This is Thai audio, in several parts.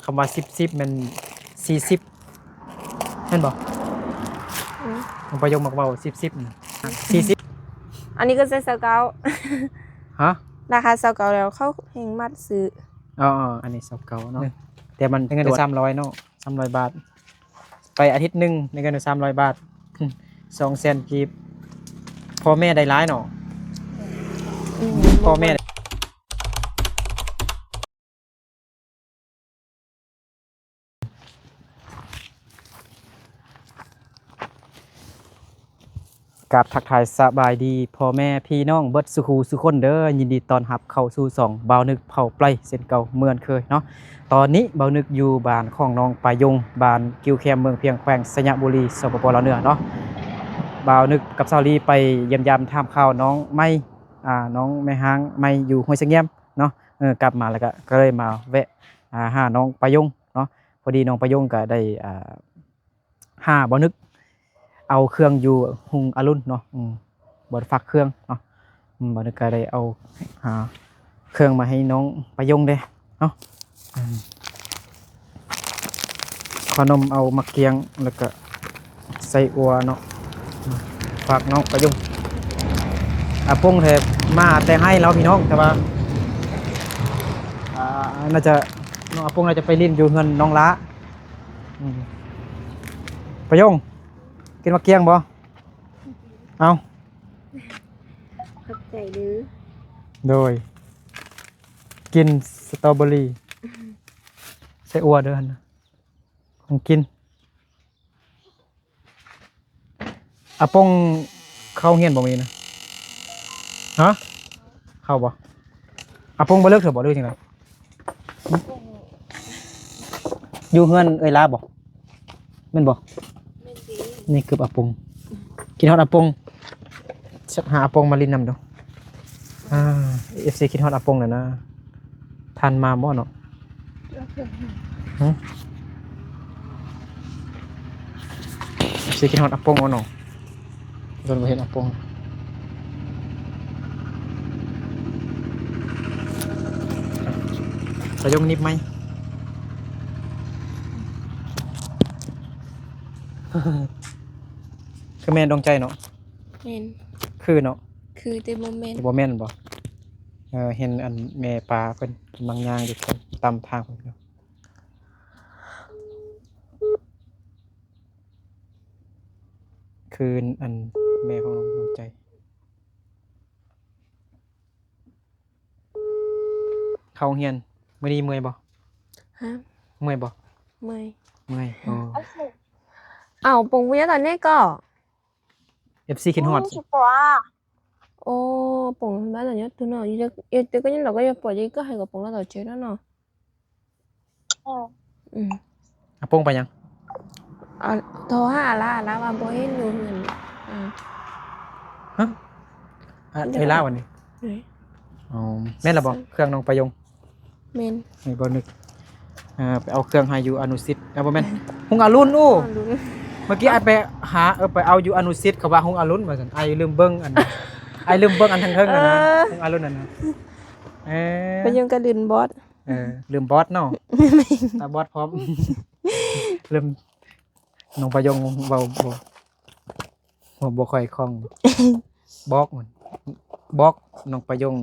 คำว่า10มัน40เห็นบ่น้องประโยงมักเว้า10 40อันนี้ก็ใส่เซาเก้า ฮะราคาเซาเก้าแล้วเขาแหงมัดซื้ออ๋ออันนี้29เนาะแต่มันเงินได้300เนาะ300 บาทไปอาทิตย์นึงในเงินได้300 บาท200,000กีบพ่อแม่ได้หลายเนาะพ่อแม่กับทักทายสบายดีพ่อแม่พี่น้องเบิดสุขูสุคนเด้อยินดีต้อนรับเข้าสู่2บ่าวนึกเผาไพรเส้นเก่าเหมือนเคยเนาะตอนนี้บ่าวนึกอยู่บ้านของน้องปายงบ้านกิวแคมเมืองเพียงแขวงสยบุรีสปปลาวเหนือเนาะบ่าวนึกกับสาวลีไปเยี่ยมยามถามข่าวน้องไม่น้องแม่ฮางไม่อยู่ห้วยสะเงียมเนาะกลับมาแล้วก็เลยมาแวะหาน้องปายงเนาะพอดีน้องปายงก็ได้หาบ่าวนึกเอาเครื่องอยู่หุงอรุณเนาะบ่ได้ฝากเครื่องเนาะบ่นึกก็ได้เอาหาเครื่องมาให้น้องปายงเด้เนาะขนมเอามาเกียงแล้วก็ใส่อัวเนาะฝากน้องปายงพงแทมาแต่ให้เราพี่น้องแต่ว่าน่าจะน้องพงน่าจะไปลิ้นอยู่เงินน้องละปายงกินมาเกียงบ่เอาขับใจดื้อโดยกินสตรอเบอรี่ใส่อัวเด้อนะของกินปงเข้าเฮียนบ่มีนะฮะเข้าบ่ปงบ่เลิกเถอะบ่ด้วยจังไดอยู่เฮือนเอ้ยลาบ่แม่นบ่นี่คือปงกินฮอดปงสักหาปงมาลินนำดูFC คิดฮอดปงน่ะนะทันมาบ่เนาะFC คิดฮอดปงบ่เนาะโดนบ่เห็นปงประโยคนิบไหมคือแม่นดวงใจเนาะแม่นคือเนาะคือแต่บ่แม่นบ่แม่นบ่เห็นอันแม่ปลาเพิ่นกำลังย่างอยู่ตามทางเพิ่นเนาะคืออันแม่ของดวงใจเข้าเรียนมื้อนี้เมื่อยบ่ฮะเมื่อยบ่เมื่อยเมื่อยอ๋อปงวิญญาตอนนี้ก็ FC คิดฮอดpong bán là nhất thứ nào như tôi có những là cái bỏ gì có hay gặp pong là tao chơi đó nè ปงไปยังโทรหาละว่าบ่เห็นอยู่เงินฮะเอ้ยลาวันนี้อ๋อแม่นล่ะบ่เครื่องน้องประยงแม่นให้บ่นึกไปเอาเครื่องให้อยู่อนุสิตบ่แม่นหุงอรุณอู้เมื่อกี้ไอไปหาไปเอาอยู่อนุสิตเขาว่าหุงอรุณว่าซั่นไอลืมเบิ่งอันลืมเบิ่งอันทางเทิงนั่นนะหุงอรุณนั่นนะไปยังกระดินบอสลืมบอสเนาะบอสพร้อมลืมน้องประยงเว้าบ่ค่อยคล่องบอกมันบอกน้องประยง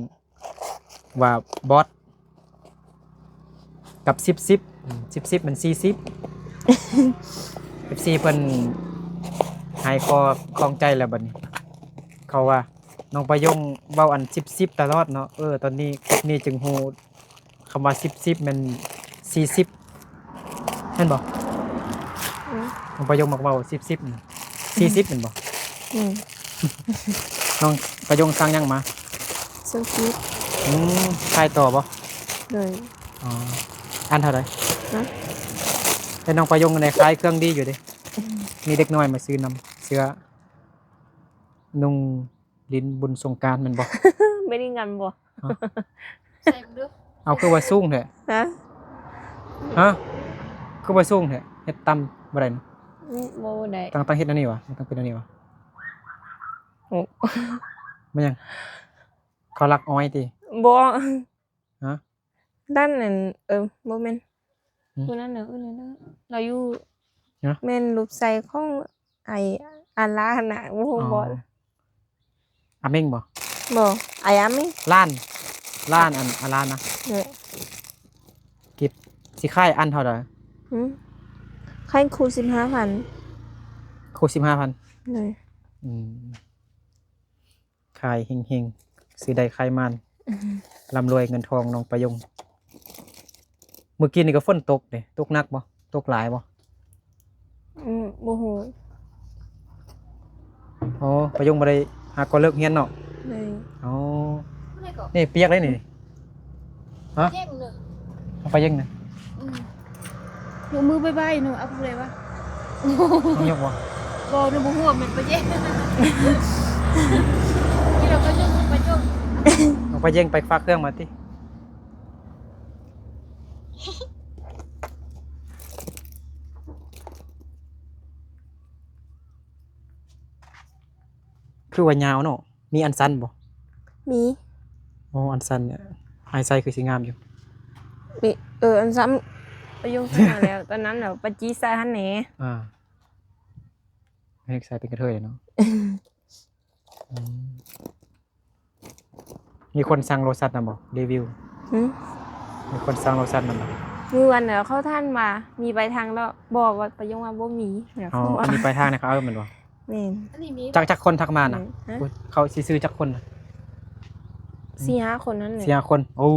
ว่าบอสกับ10มัน40 FC เพิ่นหายคอคล่องใจแล้วบัดนี้เขาว่าน้องประยงเว้าอัน10ตลอดเนาะตอนนี้คลิปนี้จึงฮู้คำว่า10มัน40เห็นบ่น้องประยงมักเว้า10 40แม่นบ่น้องประยงสั่งหยังมาสังคิดขายต่อบ่เลยอ๋ออันเท่าไหร่แต่น้องประยงในขายเครื่องดีอยู่ดิมีเด็กน้อยมาซื้อนำเสื้อนุ่งลิ้นบุญสงกรานต์แม่นบ่ไม่ได้งานบ่ใส่ดูเอาคือว่าสูงแท้ฮะคือว่าสูงแท้เฮ็ดต่ำบ่ได้นะบ่ได้ต้องเฮ็ดอันนี้วะต้องเป็นอันนี้วะโอ้มันยังเขารักอ้อยติบ่ฮะด้านนั้นบ่แม่น ตัวนั้นเด้อเราอยู่ เนาะ แม่นรูปใส่ของไอ้อันลาน่ะบ่ฮู้บ่ อาเม่งบ่ บ่ไอ้อามิ ล้านอันล้านนะ เด้อ กิบสิค่ายอันเท่าใด ใครครู15,000 โค15,000 เลย ขายเฮงๆซื้อได้ขายมันร่ำรวยเงินทองน้องประยงเมื่อกี้นี่ก็ฝนตกเด้ตกหนักบ่ตกหลายบ่ บ่ฮู้ อ๋อประยงบ่ได้หาก็เลิกเรียนเนาะ เลย อ๋อ อะไรก็ นี่เปียกเลยนี่ฮะ แย่งเนอะ เอาไปยังน่ะ ยกมือบ๊ายบายเนอะเอาเลยวะ ต้องยกบ่ บอกเนอะบ่ฮู้ว่ามันไปแย่งนี่เราก็ยกมือไปยก เอาไปยังไปฝากเครื่องมาติคือว่ายาวเนาะมีอันสั้นบ่ มี อ๋ออันสั้นเนี่ยหายใจคือสิงามอยู่ มีอันซ้ำประโยคมาแล้ว ตอนนั้นน่ะปะจีใส่หันแหน ให้ใส่เป็นกระเทยเนาะอืมมีคนสั่งโลซัสนำบ่รีวิว หึ มีคนสั่งโลซัสนำบ่ มื้อวันน่ะเขาท่านมามีไปทางแล้วบอกว่าประโยคว่าบ่มีแล้ว อ๋อ เขาว่า อันนี้ปลายทางนะเขาเอาแม่นบ่ แม่น อันนี้มี จักคนทักมาน่ะ ฮะ อุ๊ยเขาสิซื้อจักคนน่ะ 4-5 คนนั้นเลย 4-5คนโอ้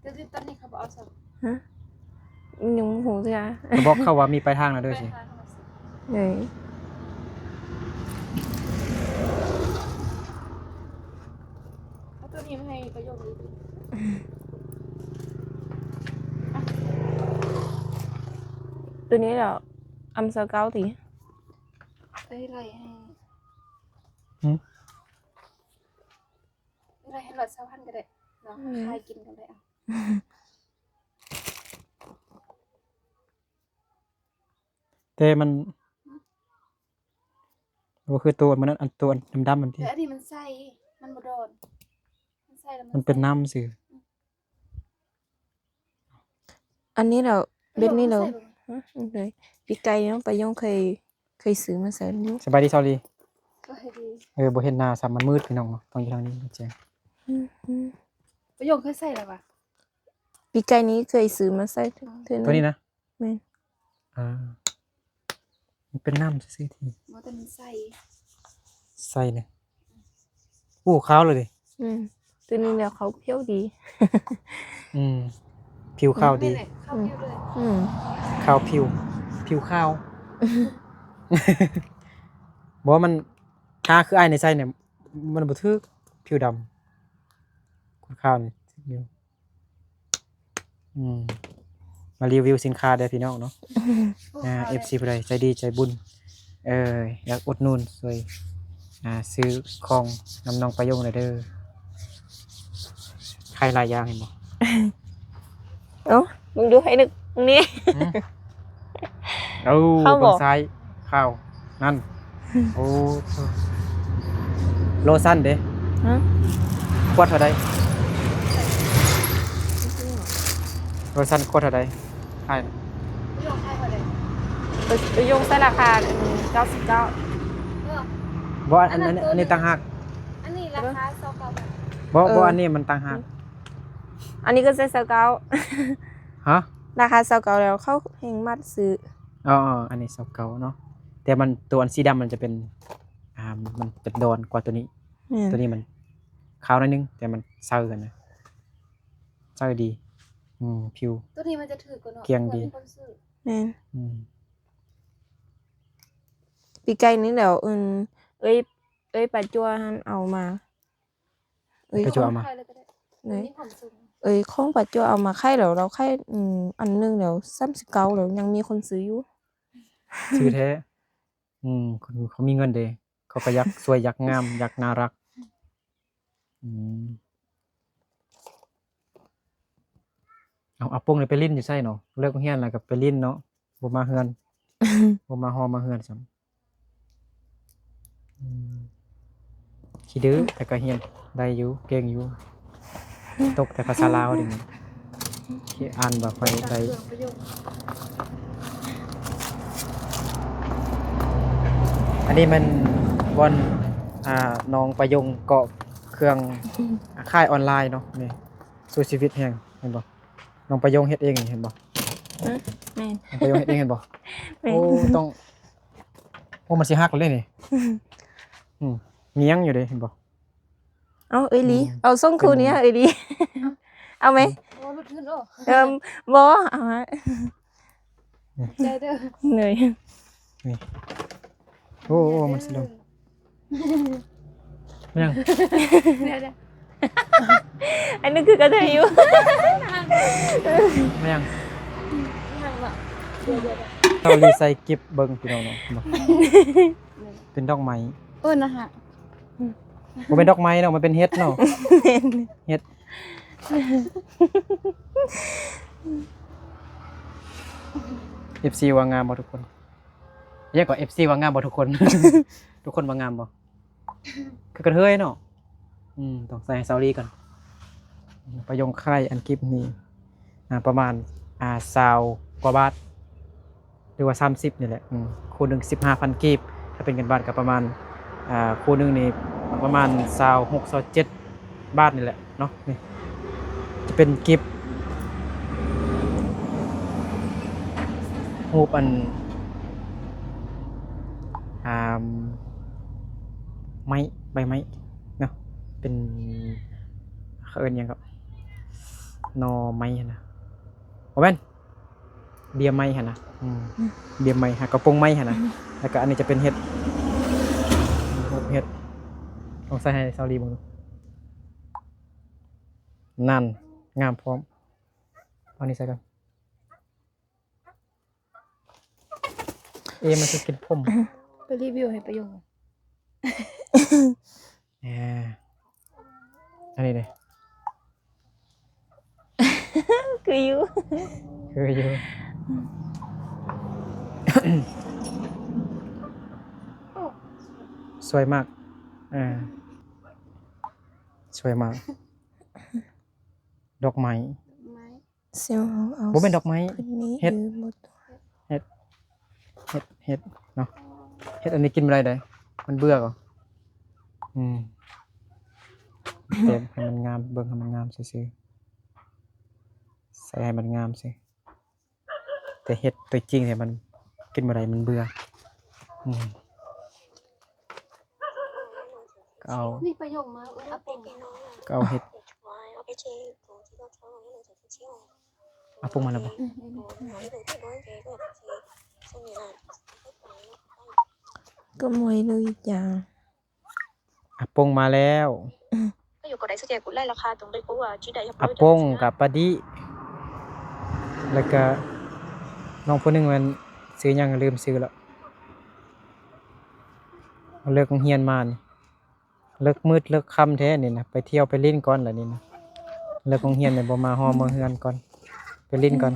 แต่ที่ตอนนี้เขาบอกเอาสับ ฮะยังบ่ฮู้จ้ะ ก็บอกเขาว่ามีปลายทางแล้วเด้อสิ ไปหาเขาสิ เลย เอาตัวนี้มาให้ประโยคนี้ ตัวนี้เหรออำเซอร์เกาติ ได้ไรให้ หึ ไรให้หลอด20,000ก็ได้เนาะใครกินกันได้อ่ะ แต่มันบ่คือตัวมันนั้นอันตัวดำๆมันที่ แต่อันนี้มันใส่มันบ่โดนมันใส่แล้ว มันเป็นน้ำซื่อ อันนี้เราเบ็ดนี่เรา ใส่บ่ ฮะเลยปีไก่เนาะประโยคเคยซื้อมาใส่อยู่ สบายดีซอรี่ ก็ให้ดี บ่เห็นหน้าซ้ำมันมืดพี่น้องเนาะต้องอยู่ทางนี้แจ้ง ประโยคเคยใส่แล้วว่ะ ปีไก่นี้เคยซื้อมาใส่เทื่อ ตัวนี้นะ แม่น มันเป็นน้ำซื่อๆที่ บ่แต่มันใส่ ใส่เนี่ยโอ้ขาวเลยดิ ตัวนี้แล้วเขาเพี้ยวดี ผิวขาวดี นี่แหละเข้าผิวเลย ขาวผิวขาว บอกว่ามันทาคือไอ้ายในไส้เนี่ยมันบ่ทึกผิวดำคนขาวนี่ผิวมารีวิวสินค้าได้อพี่น้องเนาะFC ผู้ใดใจดีใจบุญอยากอุดหนุนช่วยซื้อของนำน้องประโยงเลยเด้อใครหลายอย่างเห็นบ่ เอ้ามึงดูให้นึกตรงนี้ เอา เข้าบ่ เบิ่งซ้ายเข้านั่น โอ้โลสั้นเด้ ฮะ ขวดเท่าใดโลสั้นขวดเท่าใดใช่ ประโยคใส่บ่ได้ ประโยคใส่ราคา99 เออ บ่อันนี้ต่างหาก อันนี้ราคา29บาท บ่อันนี้มันต่างหาก อันนี้ก็ใส่29 ฮะ ราคา29แล้วเขาแห่งมัดซื้อ อ๋ออันนี้เก่าเนาะแต่มันตัวอันสีดำมันจะเป็นมันจะโดนกว่าตัวนี้ ตัวนี้มันขาวหนิดนึงแต่มันเซอร์กันนะเซอร์ดีผิว ตัวนี้มันจะถือกว่าเนาะ เกียงดี มีคนซื้อ แม่น อืม ปีไก่นี้แล้วเอ้ยปัจจัวหันเอามาเอ้ย ไปจั่วเอามา ใครเลยก็ได้ ไหน นี่ความสูง เอ้ยของปัจจัวเอามาไข่แล้วเราไข่อันนึงแล้ว39แล้วยังมีคนซื้ออยู่ ชื่อแท้คนเขามีเงินเดเขาก็ยักสวยยักงามยักน่ารักเอาปุ้งเลยไปลิ้นอยู่ใช่เนาะเลิกเฮียนแล้วกับไปลิ้นเนาะบ่มาเฮือน บ่มาฮอมาเฮือนซ้ำขี้ดื้อแต่ก็เฮียนได้อยู่เก่งอยู่ตกแต่ภาษาลาวดิขี้ สิอ่านบ่ค่อยได้อันนี้มันบอนน้องประยงเกาะเครื่องค่ายออนไลน์เนาะนี่สู้ชีวิตแห่งเห็นบ่น้องประยงเฮ็ดเองนี่เห็นบ่ แม่น น้องประยงเฮ็ดเองเห็นบ่ แม่น โอ้ต้องโอ้มันสิฮักเลยนี่เงี้ยงอยู่เด้เห็นบ่ เอาเอ้ยลีเอาส่งคืนนี้เอ้ยลีเอาไหม โอ้ลุกขึ้นโอ้ บ่เอาฮะ ใจเด้อ เหนื่อย โอ้มันสิลงยัง เดี๋ยว อันนี้คือกระเทยอยู่ ยัง นั่งละ เรารีไซเก็บเบิ่งพี่น้องเนาะเนาะเป็นดอกไม้ เออนะฮะ บ่เป็นดอกไม้เนาะมันเป็นเฮ็ดเนาะเฮ็ดFC ว่างามบ่ทุกคนเรียกว่า FC ว่างามบ่ทุกคน ทุกคนว่างามบ่คือกระเทยเนาะต้องใส่ให้เซาลีก่อนประยงค่ายอันกิฟนี่ประมาณ20กว่าบาทหรือว่า30นี่แหละคู่หนึง 15,000 กีบถ้าเป็นเงินบาทก็ประมาณคู่หนึงนี่ประมาณ26-27 บาทนี่แหละเนาะนี่จะเป็นกิฟรูปอันไม้ใบไม้เนาะเป็นเขาเอิ้นหยังครับหนอไม้หั่นนะบ่แม่นเบี้ยไม้หั่นนะเบี้ยไม้หากระโปรงไม้หั่นนะแล้วก็อันนี้จะเป็นเห็ดเห็ดลองใส่ให้เซาลีเบิ่งดูนั่นงามพร้อมเอานี่ใส่กันมันจะกินผม ไปรีวิวให้ประโยง อันนี้เลย คืออยู่ คืออยู่ สวยมากสวยมาก ดอกไม้ ไม้ เสียวเอา บ่เป็นดอกไม้ เฮ็ เฮ็ ด ดหมด เฮ็ดเนาะเฮ็ดอันนี้กินไม่ได้เลยมันเบื่อก่อนเต็มให้มันงามเบิ่งให้มันงามซื่อๆใส่ให้มันงามสิแต่เฮ็ดตัวจริงเนี่ยมันกินบ่ได้มันเบื่อก็เอา นี่ประโยงมาอัปเดต ก็เอาเฮ็ดเอาปรุงมาแล้วบ่ ก็มวยเลยจ้า อ่ะปรุงมาแล้ว ก็อยู่กับได้เสียกุไล่ราคาตรงได้กูว่าจีได้ยับ อ่ะปรุงกับปะดิแล้วก็น้องผู้หนึงมันซื้อหยังลืมซื้อแล้วเลิกโรงเรียนมานี่เลิกมืดเลิกค่ำแท้นี่นะไปเที่ยวไปเล่นก่อนล่ะนี่นะเลิกโรงเรียนเนี่ยบ่มาฮอดมาเฮือนก่อนไปเล่นก่อน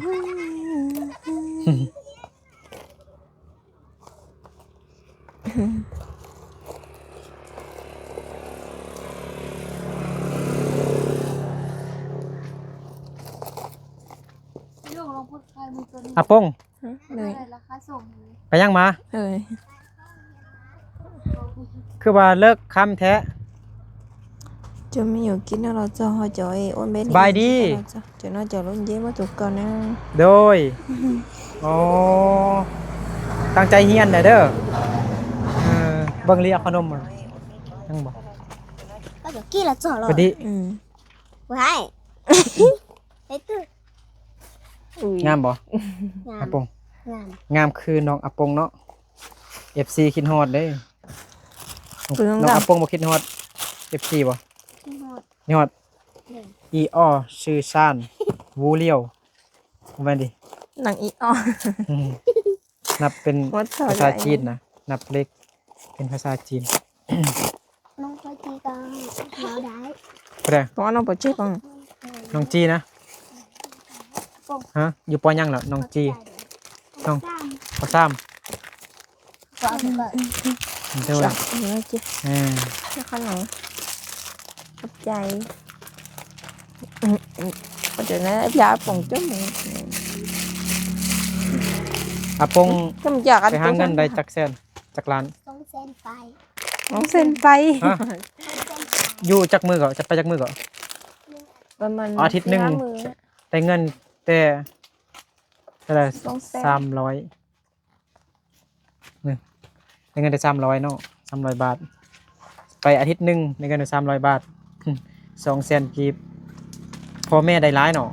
ประโยงลองพูดคลายมือตัวนี้ อ่ะปรุง เหนื่อย ราคาส่งเลย ไปยังมา เอ้ย คือว่าเลิกค่ำแท้ จะไม่อยู่กินแล้วเราจะหอจอยอ้วนเบ็ด บายดี จะน่าจะล้มเย็นมาถูกก่อนนะ โดยอ๋อตั้งใจเฮียนเด้อเบิ่งเรียกขนมมายังบ่ ก็เดี๋ยวกี้ละจ่อหรอ พอดี ว้ายไอ้ตื้อง ามบ่ งา อาม ปง งาม งามคือน้องอาปงเนาะ FC คิดฮอดเด้ เปลือง น้อง ด อาปงบ่คิดฮอด FC บ่ ที่หอด นี่ฮอดอีอ้อชื่อซ่านวูเลียวแม่นดิ ำหนังอีอ้อ นับเป็น วัดเท่าไหร่ ภาษาจีนนะนับเลขเป็นภาษาจีน น้องไปจีกันเราได้ บ่ได้ เพราะว่าน้องปวดเจ็บบ้าง น้องจีนะฮะอยู่ปอยังล่ะน้องจีน้องปอ3 ก็เอาไป เด้อ จับอยู่แล้วเจ็บ า แล้วข้างหลังขอบใจ có chuyện này giá phòng chứอาปง cái mình giặt ไปหาเงินได้จักแสนจักล้าน ต้องเส้นไฟ món sen phay ฮะอยู่จักมือก่อนจะไปจักมือก่อน và mình อาทิตย์หนึง 10 ได้เงินแต่เท่าไหร่ ต้องแสน 300นี่ได้เงินได้300เนาะ300 บาท ไปอาทิตย์หนึงได้เงินได้300 บาท200,000กีบพ่อแม่ได้หลายเนาะ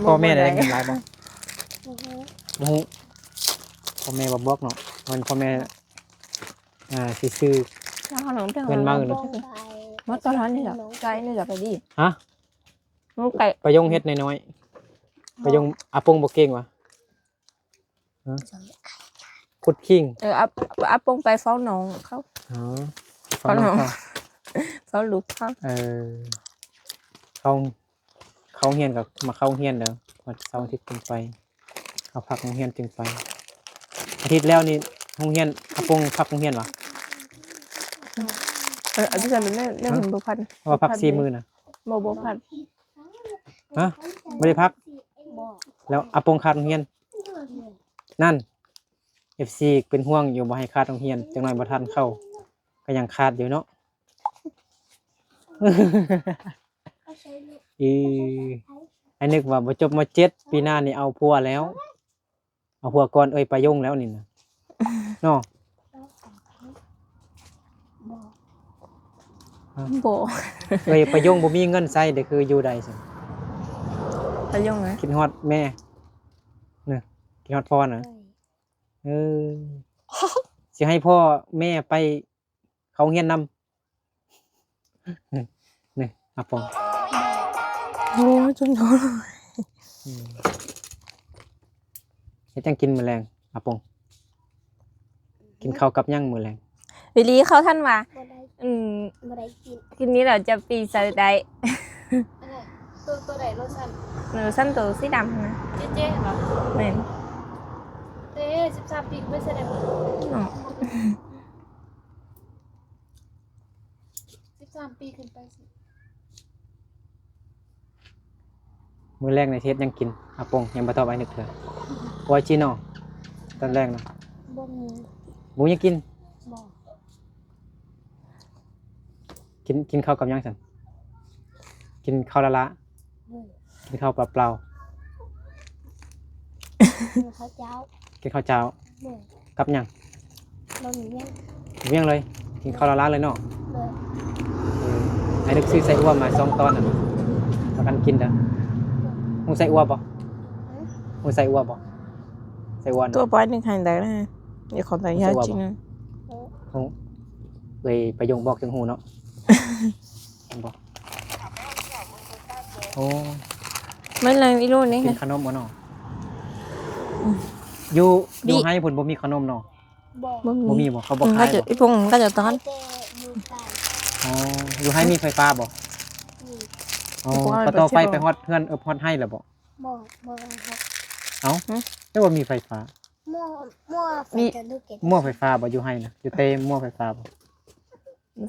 พ่อแม่ได้เงินหลายบ่ บ่ฮู้พ่อแม่บ่บอกเนาะมันพ่อแม่สิซื้อ nó không được Quên mang rồi. ต้องไป mất có nói nữa cái nữa là phải đi ฮะ nó cái ไปยงเฮ็ดน้อยๆไปยงอาปงบ่เก่งวะฮะพุดคิง áp bông bay pháo nồng không อ๋อ pháo น้อง nồng pháo lục không เขาเฮียนกับมาเข้าเฮียนเด้อวันเสาร์อาทิตย์จึงไปเขาพักโรงเรียนจึงไปอาทิตย์แล้วนี่โรงเรียนอาปงพักโรงเรียนวะ ở bây giờ mình nên mình bộ phận เพราะว่าพัก4 มื้อน่ะ một bộ phận ฮะบ่ได้พัก บอก แล้วอาปงขาดโรงเรียนนั่น FC เป็นห่วงอยู่บ่ให้ขาดโรงเรียนจังหน่อยบ่ทันเข้าก็ยังขาดอยู่เนาะ ไอ้นึกว่าบ่จบม.7 ปีหน้านี่เอาผัวแล้ว เอาผัวก่อนไปยงแล้วนี่นะเนาะ bộ ไปยงบ่มีเงินใช้เด้อคืออยู่ใดซั่น phải dùng hả คิดฮอดแม่น่ะคิดฮอดพ่อน่ะเออสิให้พ่อแม่ไปเขาเรียนนำนี่อาปอง ô chân nó เฮ็ดจังกินมื้อแลงอาปองกินข้าวกับหยังมื้อแลง vì lý khó thân mà บ่ได้ ừ บ่ได้กิน cáiนี้là cho pi sợi đấy ตัวไหนรสชัน nửa xanh từ xí đầm nè เจ๊เหรอ này เจ๊13 ปีไม่แสดง Ờ. 13 ปีขึ้นไปสิ มื้อแรกในเทศยังกินอาปงยังบ่ตอบไอ้นึกเถอะวอยจีโน่ตอนแรกนะ บ่มี หมูยังกิน บอก กินข้าวกับหยังซั่นกินข้าวละละ เลย กินข้าวเปล่า มีข้าวเจ้า ๆกินข้าวเจ้า เลย กับหยัง เรามีเงี้ย เมี่ยงเลยกินข้าวละละเลยเนาะ เลย ไอ้นึกซื้อใส่อ้วมา2 ตอนน่ะประกันกินเด้อฮู้ใส่อ้วบ่ฮู้ใส่อ้วบ่ใส่อ้วน tôi bói được hành đấy này để còn thấy Không ra sao chị bảo. này ฮู้ไปยงบอกจังฮู้เนาะบ่โอ้ mấy lần đi luôn đấy กิน này ขนมบ่เนาะอยู่ ดิ ให้เพิ่นบ่มีขนมเนาะ บอก บ่มีบ่เขาบ่ ừ, ขาย cái บ่ chữ phùng cái chữ ให้ toán แต่อยู่ไกล อ๋ออยู่ให้มีไฟฟ้าบ่ นี่ อ๋อ ผมว่า ก็ต่อไฟ ไป ไป เที่ยว ฮอดเฮือนฮอดให้แล้วบ่ บอกบอกครับ เอ้าแต่ว่ามีไฟฟ้า มั่วมั่ว มี ไฟกันลูกเกด มั่วไฟฟ้าบ่อยู่ให้นะอยู่เตมั่วไฟฟ้าบ่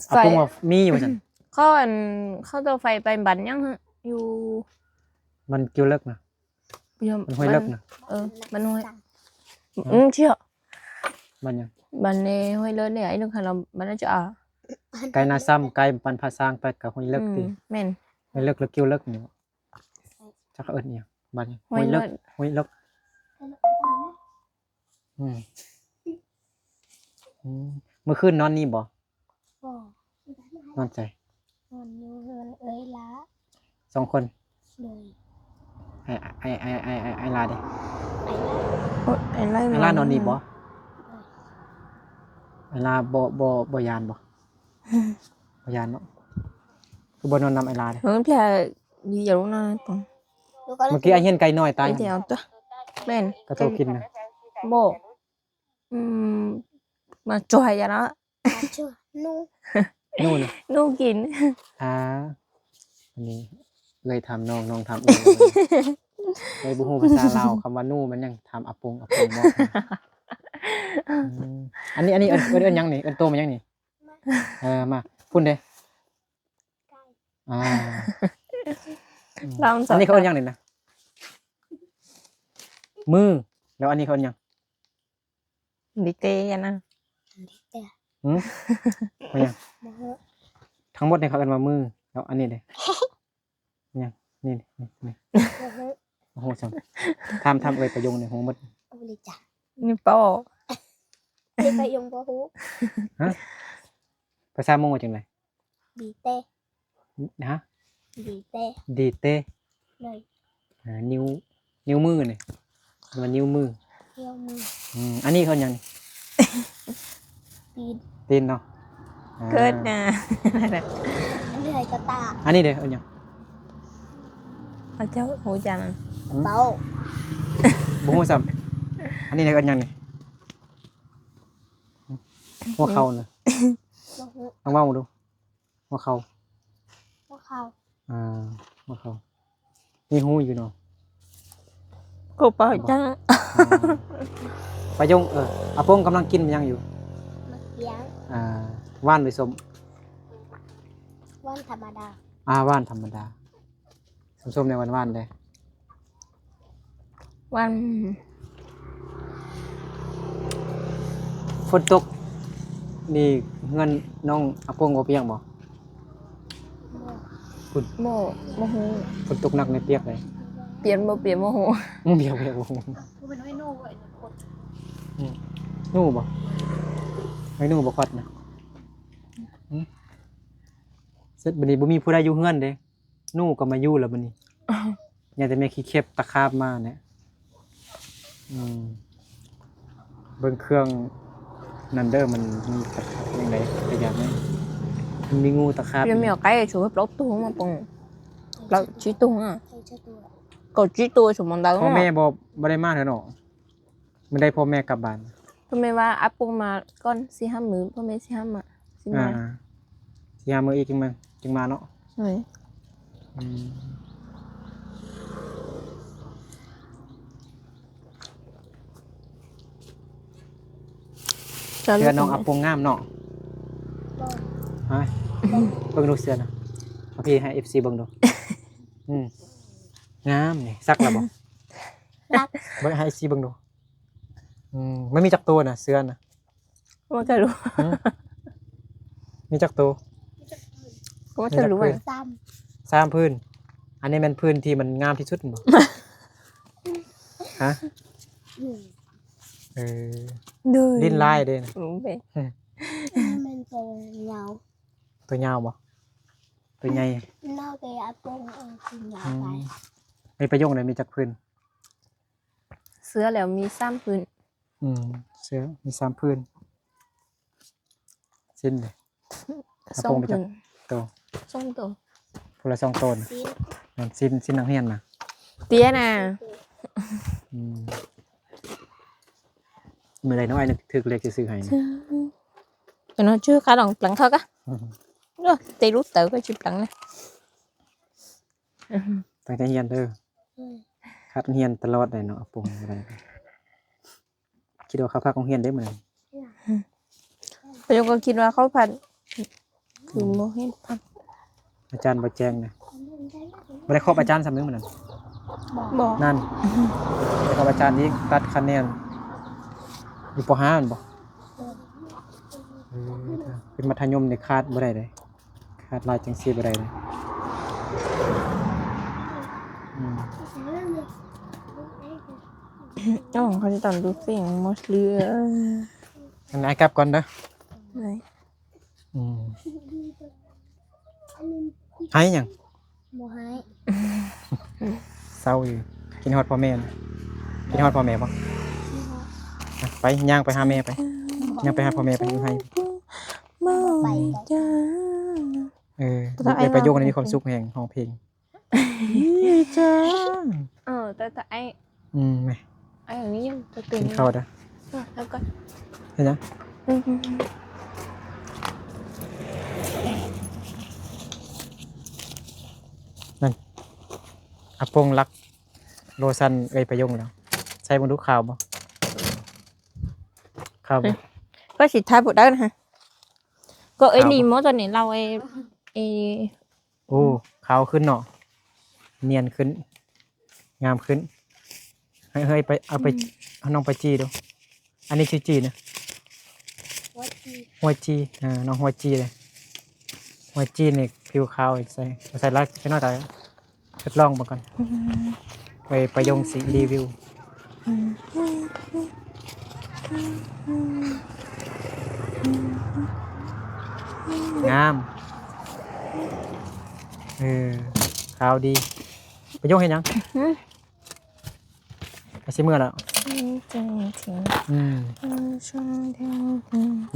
เอา phải ปุ้งว่ามีอยู่ซั่น có anh có tôi phải bay bánh nhá you มันเกี่ยวเลิกนะ giờ มันห้วยเลิกนะ ừ bánhห้วย สั่ง ừ chưa มันหยัง bánh này hơi lớn này ấy đừng hay là bánh nó chợ ไกลนาซ้ำไกลปันภาษางไปกับห้วยเลิกติ men ห้วยเลิกแล้วเกี่ยวเลิกนี่จักเอิ้นอีหยังบัดนี้ห้ว ห้วย ย เลิ เลิ ก ก ห้วยเลิกอืมเมื่อคืนนอนนี่บ่ บอก นอนใจ มันอยู่เฮือนเอ้ยละ 2 คน เลย ไอ้ลาเด้ ไอ้ละ anh lấy ไอ้ลานอนนี่บ่ไอ้ลาบ่ยานบ่บ่ยานเนาะคือบ่นอนนำไอ้ลาเด้ hướng là như giờ nó còn ลูกก็ เมื่อกี้ไอ้เห็นไก่น้อยตาย cái theo tôi men กระโตกินนะ bộ mà tròi ra nó มาช่วยนู่น นู่น nu kín อันนี้เลยทำน้องทำเองเลยบุฮูภาษาลาวคำว่านู่มันยังทำอาปงบอกอันนี้เอิ้นยังนี่เอิ้นโตมันยังนี่มาพุ่นเด้ ลองสอ อั น นนี้เขาเอิ้นหยังนี่นะมือแล้วอันนี้เขาเอิ้นหยัง ดิเตกันนะ หืมว่าหยัง บ่ฮู้ ทั้งหมดเนี่ยเขาเอิ้นว่ามือแล้วอันนี้เด้หยังนี่นี่นี่ บ่ฮู้ โอ้โหจังทำเอ่ยประโยคเนี่ยโหหมด บ่ได้จัก นี่โป้ ได้ไปยงบ่ฮู้ ภาษามงว่าจังได ดีเต้ ฮะ ดีเต้ ดีเต้ เลย นิ้วมือนี่มันนิ้วมือ เที่ยวมือ อันนี้เขาหยังนี่ ปีน ตีนเนาะอ่า เกิดนะ อันนี้อะไรก็ตา อันนี้เด้อเอาหยัง เอาเจ้าหูจัง เป้า บ่ฮู้ซ้ำอันนี้เด้อเอาหยังนี่หัวเข่าน่ะ บ่ฮู้ ลองเว้าดูหัวเข่า บ่เข้า หัวเข่ามีหูอยู่เนาะ กูเป้าจัง ประโยงอาปงกำลังกินมันยังอยู่ มาเลี้ยง ว่านไปสม วันธรรมดา ว่านธรรมดาสมๆในวันว่านเลย วัน ฝนตกนี่เงินน้องอาปงบ่เปียกบ่ บ่ โมโมโห ฝนตกหนักในเปียกเลย เปลี่ยนโมโห เปียกบ่ กูเป็นน้อยโน่ไอ้คน นู่บ่ไม่นู่บ่คอดนะเสร็จบัดนี้บ่มีผู้ใดอยู่เฮือนเด้นู่ก็มาอยู่แล้วบัดนี้อย่าแต่แม่ขี้เข็บตะขาบมาเนี่ยเบิ่งเครื่องนั่นเด้อมันมีตะขาบจังได๋ก็อย่างนี้มันมีงูตะขาบ เดี๋ยวมีcái chú hợp lót tu mà bông lót chí tu à ใครจะตัว có chí tu chú mong đau พ่อแม่ mà บ่ได้มาเถอะเนาะมันได้พ่อแม่กลับบ้าน พ่อแม่ว่าอัปปงมาก่อน4-5 มื้อพ่อแม่สิห้ามอ่ะสิมา สิหามื้ออีกจึงมาเนาะ ใช่ เสื้อน้องอัปปงงามเนาะ บ่ ฮะเบิ่งดูเสื้อนะเอาพี่ให้ FC เบิ่งดูงามนี่ซักแล้วบ่ รัก เบิ่งให้ FC เบิ่งดูมันมีจักตัวน่ะเสื้อน่ะ มันก็รู้ มีจักตัว ก็ว่าจะรู้อ่ะ ซ้ 3พื้น อันนี้แม่นพื้นที่มันงามที่สุดบ่ฮะ ำ เออ ดู ลิ้นลายเด้น่ะ รู้ไป มันจะเหงา ตัวยาวบ่ตัวใหญ่ นอกจากอาปงกินยาไป ในประโยคไหนมีจักพื้น เสื้อแล้วมี3พื้น เสื้อมี3พื้นสิ้นเลย สองพื้น ตัว สองตัว ผู้ละ2ตน ซี นั่นสิ้นนักเรียนน่ะ เตี้ยน่ะ มื้อใดน้องไอ้นึกถึกเลขสิซื้อให้นะ cho nó chưa khá lòng lặng thật á rồi tì rút tự cái chụp lặng này ตั้งใจเรียนเด้อคัดเรียนตลอดเลยเนาะอาปงอะไรคิดว่าเขาพาของเรียนได้มื้อนั้น bây giờ con kia nó khó phận cứ mua hết phận อาจารย์บ่แจ้งนะบ่ได้ครบอาจารย์ซ้ำนึงมื้อนั้น bỏ นั่นแต่กับอาจารย์นี่ตัดคะแนนอยู่ป .5 นั่นบ่เป็นมัธยมนี่คาดบ่ได้เลยคาดลายจังซี่บ่ได้เลยnó còn toàn đu phèn một lứa อันไหนกลับก่อนเด้อ này ให้หยัง โมหาย เศร้าอยู่กินฮอดพ่อแม่นะกินฮอดพ่อแม่บ่อ่ะไปย่างไปหาแม่ไปย่างไปหาพ่อแม่ไปอยู่ให้ mơ cha ในประโยคนี้มีความสุขแห่งห้องเพลงจ้า tại tại ai แม่ ai ởนี้ยังจะ กิ ตื่ น น ข้าวเด้อ แล้วก็ เห็นยังนั่นอาปงรักโลซันเอ้ยประโยคแล้วใช้บังดูข่าวบ่ข่าวบ่ có chỉ thay bộ đó nè có ấy đi mỗi tuần này lau ấy โอ้ข่าวขึ้นเนาะ เนียนขึ้นงามขึ้นเฮ้ยไปเอาไปเอาน้องไปจีดูอันนี้ชื่อจีนะ ว่าจี หัวจีน้องหัวจีเลยหัวจีนี่ผิวขาวอีกใส่รักไปหน่อยได้ทดลองมาก่อนไปยงสีรีวิวงามขาวดีไปยงเห็นยังไปชิมเมื่อแล้ว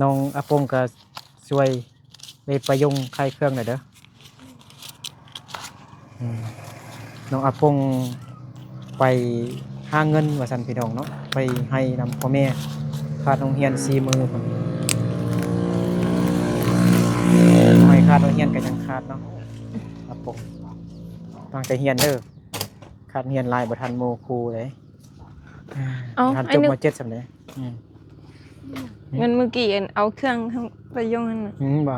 น้องอาปงก็ช่วยไปประยงไข่เครื่องหน่อยเด้อน้องอาปงไปหาเงินว่าสันพี่น้องเนาะไปให้นำพ่อแม่ค่าโรงเรียน4 มื้อพุ่นให้ค่าโรงเรียนก็ยังขาดเนาะอาปงตั้งใจเรียนเด้อขาดเรียนหลายบ่ทันหมู่ครูเลยทันจบม.7 ซำเด้เงินเมื่อกี้เอาเครื่องไปยงนั่นน่ะบ่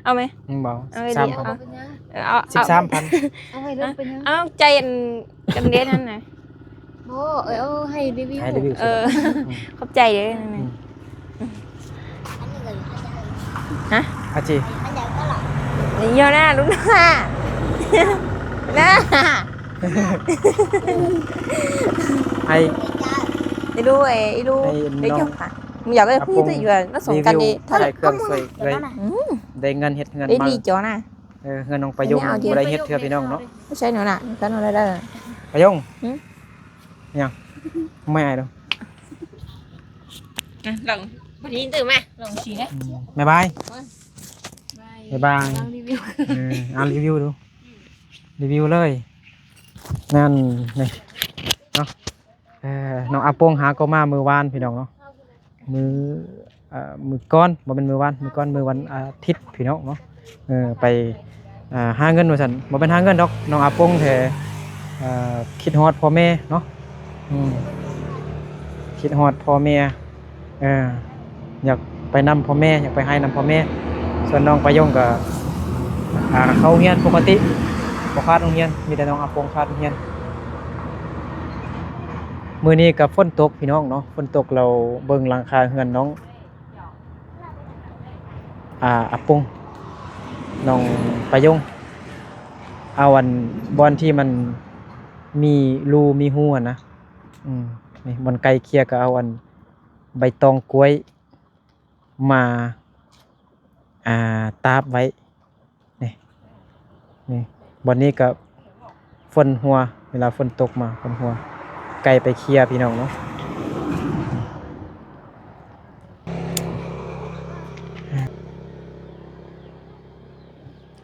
เอาไหมบ่ 3,000 เป็นยัง 13,000เอาให้เริ่มเป็นยัง เอาใจกันเด้นั่นน่ะ โอ้เอาให้รีวิว ให้รีวิว ขอบใจเด้นั่นน่ะฮะ อาจี เยอะหน้าลุ้นหน้าหน้า ไอ้ đi đu ấy đu đấy không phải giờ cái phi tự vừa nó sống cần đi ใส่เครื่องใส่เลยได้เงินเฮ็ดเงิน đi มา đi chỗ này เงินน้องประยงบ่ได้เฮ็ดเทื่อพี่น้องเนาะ nó xây nó nè cái nó đây đây ประยงยังไม่อายดอก lần đi từ mà lần gì đấy บ๊ายบาย บาย บ๊ายบาย รีวิว เอารีวิวดูรีวิวเลยนั่นนี่เนาะน้องอาปงหาก็มามือวานพี่น้องเนาะมือก้อนบ่เป็นมือวานมือก้อนมือวันอาทิตย์พี่น้องเนาะไปหาเงินว่าซั่นบ่เป็นหาเงินดอกน้องอาปงแท้คิดฮอดพ่อแม่เนาะคิดฮอดพ่อแม่อยากไปนำพ่อแม่อยากไปให้นำพ่อแม่ส่วนน้องประยงก็เข้าเรียนปกติบ่ขาดโรงเรียนมีแต่น้องอาปงขาดโรงเรียนมื้อนี้ก็ฝนตกพี่น้องเนาะฝนตกเราเบิ่งหลังคาเรือนน้องอาปงน้องประยงเอาอันบอนที่มันมีรูมีหูนะนี่บอนไกลเคียก็เอาอันใบตองกล้วยมาตาบไว้นี่บอนนี้ก็ฝนหัวเวลาฝนตกมาฝนหัวไกลไปเคลียร์พี่น้องเนาะ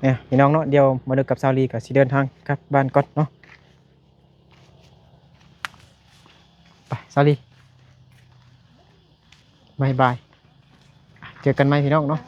เนี่ยพี่น้องเนาะเดี๋ยวมาดูกับซาลีกับสิเดินทางกลับบ้านก่อนเนาะไปซาลีบายบายเจอกันไหมพี่น้องเนาะ